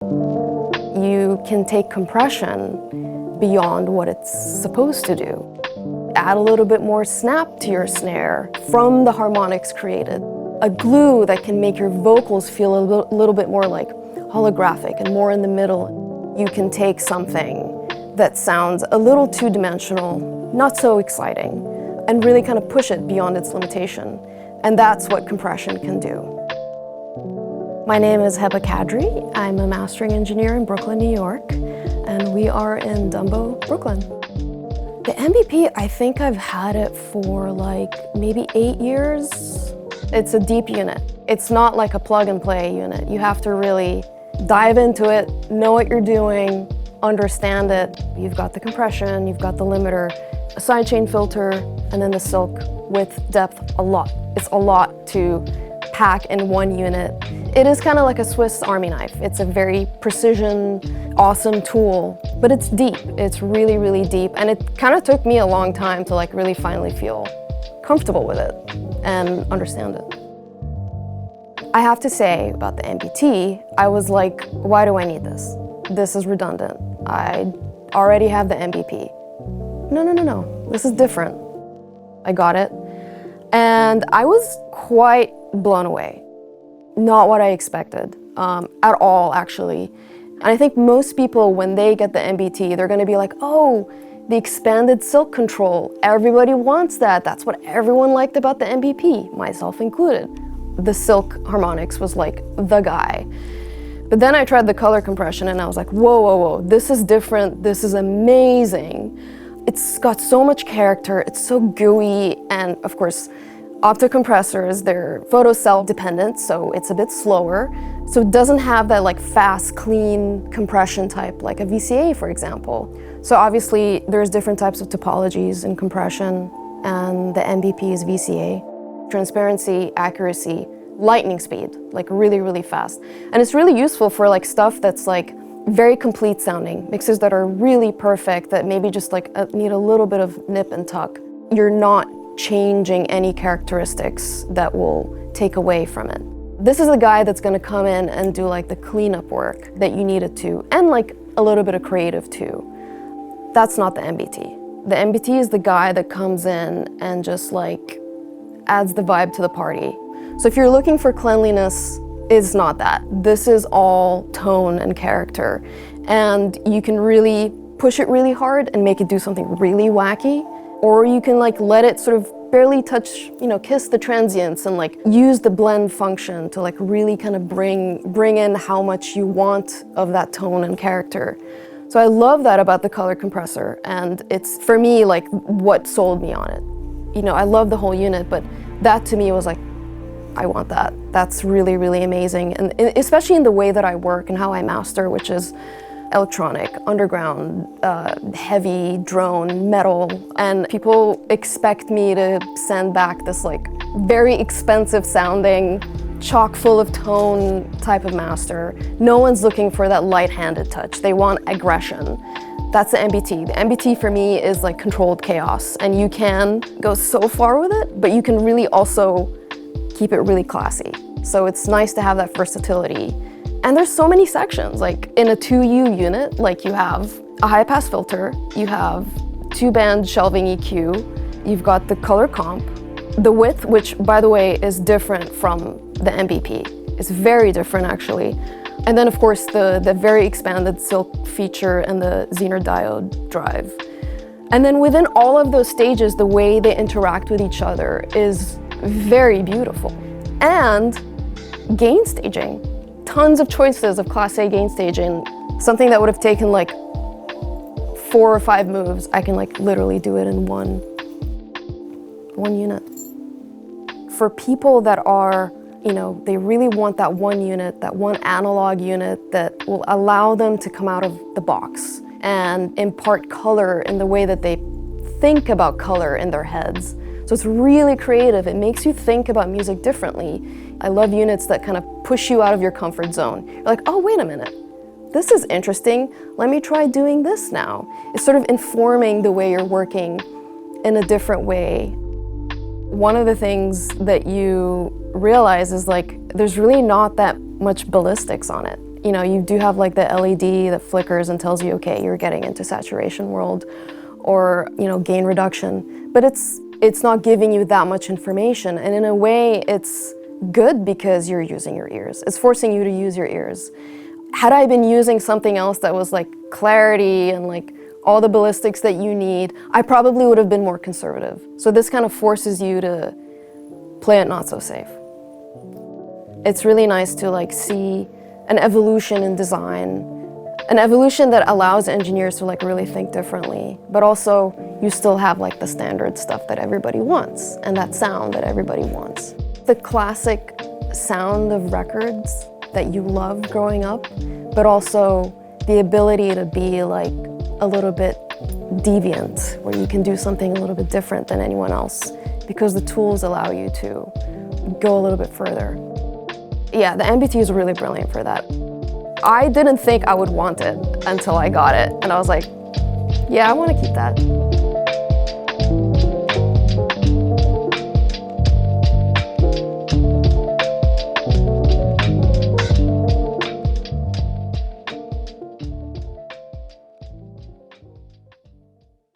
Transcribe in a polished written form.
You can take compression beyond what it's supposed to do. Add a little bit more snap to your snare from the harmonics created. A glue that can make your vocals feel a little bit more like holographic and more in the middle. You can take something that sounds a little two-dimensional, not so exciting, and really kind of push it beyond its limitation. And that's what compression can do. My name is Heba Kadry. I'm a mastering engineer in Brooklyn, New York, and we are in Dumbo, Brooklyn. The MBP, I think I've had it for like maybe 8 years. It's a deep unit. It's not like a plug and play unit. You have to really dive into it, know what you're doing, understand it. You've got the compression, you've got the limiter, a sidechain filter, and then the silk with depth a lot. It's a lot to pack in one unit. It is kind of like a Swiss Army knife. It's a very precision, awesome tool, but it's deep. It's really, really deep. And it kind of took me a long time to like really finally feel comfortable with it and understand it. I have to say about the MBT, I was like, why do I need this? This is redundant. I already have the MBP. No, this is different. I got it. And I was quite blown away. Not what I expected at all, actually. And I think most people, when they get the MBT, they're gonna be like, oh, the expanded silk control. Everybody wants that. That's what everyone liked about the MBP, myself included. The silk harmonics was like the guy. But then I tried the color compression and I was like, whoa, this is different. This is amazing. It's got so much character. It's so gooey. And of course, optic compressors, they're photocell dependent, so it's a bit slower. So it doesn't have that like fast, clean compression type like a VCA, for example. So obviously there's different types of topologies in compression, and the MBP is VCA. Transparency, accuracy, lightning speed, like really, really fast. And it's really useful for like stuff that's like very complete sounding, mixes that are really perfect, that maybe just like need a little bit of nip and tuck. You're not changing any characteristics that will take away from it. This is the guy that's gonna come in and do like the cleanup work that you needed to, and like a little bit of creative too. That's not the MBT. The MBT is the guy that comes in and just like adds the vibe to the party. So if you're looking for cleanliness, it's not that. This is all tone and character. And you can really push it really hard and make it do something really wacky. Or you can like let it sort of barely touch, kiss the transients and like use the blend function to like really kind of bring in how much you want of that tone and character. So I love that about the color compressor, and it's for me like what sold me on it. I love the whole unit, but that to me was like, I want that. That's really, really amazing. And especially in the way that I work and how I master, which is electronic, underground, heavy, drone, metal. And people expect me to send back this like very expensive sounding, chock full of tone type of master. No one's looking for that light-handed touch. They want aggression. That's the MBT. The MBT for me is like controlled chaos, and you can go so far with it, but you can really also keep it really classy. So it's nice to have that versatility. And there's so many sections, like in a 2U unit, like you have a high pass filter, you have 2-band shelving EQ, you've got the color comp, the width, which by the way is different from the MBP. It's very different actually. And then of course the very expanded silk feature and the Zener diode drive. And then within all of those stages, the way they interact with each other is very beautiful. And gain staging. Tons of choices of Class A gain staging. Something that would have taken like 4 or 5 moves, I can like literally do it in one unit. For people that are, they really want that one unit, that one analog unit that will allow them to come out of the box and impart color in the way that they think about color in their heads. So it's really creative. It makes you think about music differently. I love units that kind of push you out of your comfort zone. You're like, oh, wait a minute. This is interesting. Let me try doing this now. It's sort of informing the way you're working in a different way. One of the things that you realize is like, there's really not that much ballistics on it. You know, you do have like the LED that flickers and tells you, okay, you're getting into saturation world, or, you know, gain reduction. But it's not giving you that much information. And in a way, it's good because you're using your ears. It's forcing you to use your ears. Had I been using something else that was like clarity and like all the ballistics that you need, I probably would have been more conservative. So this kind of forces you to play it not so safe. It's really nice to like see an evolution in design, an evolution that allows engineers to like really think differently, but also you still have like the standard stuff that everybody wants and that sound that everybody wants. The classic sound of records that you loved growing up, but also the ability to be like a little bit deviant, where you can do something a little bit different than anyone else because the tools allow you to go a little bit further. Yeah, the MBT is really brilliant for that. I didn't think I would want it until I got it, and I was like, yeah, I want to keep that.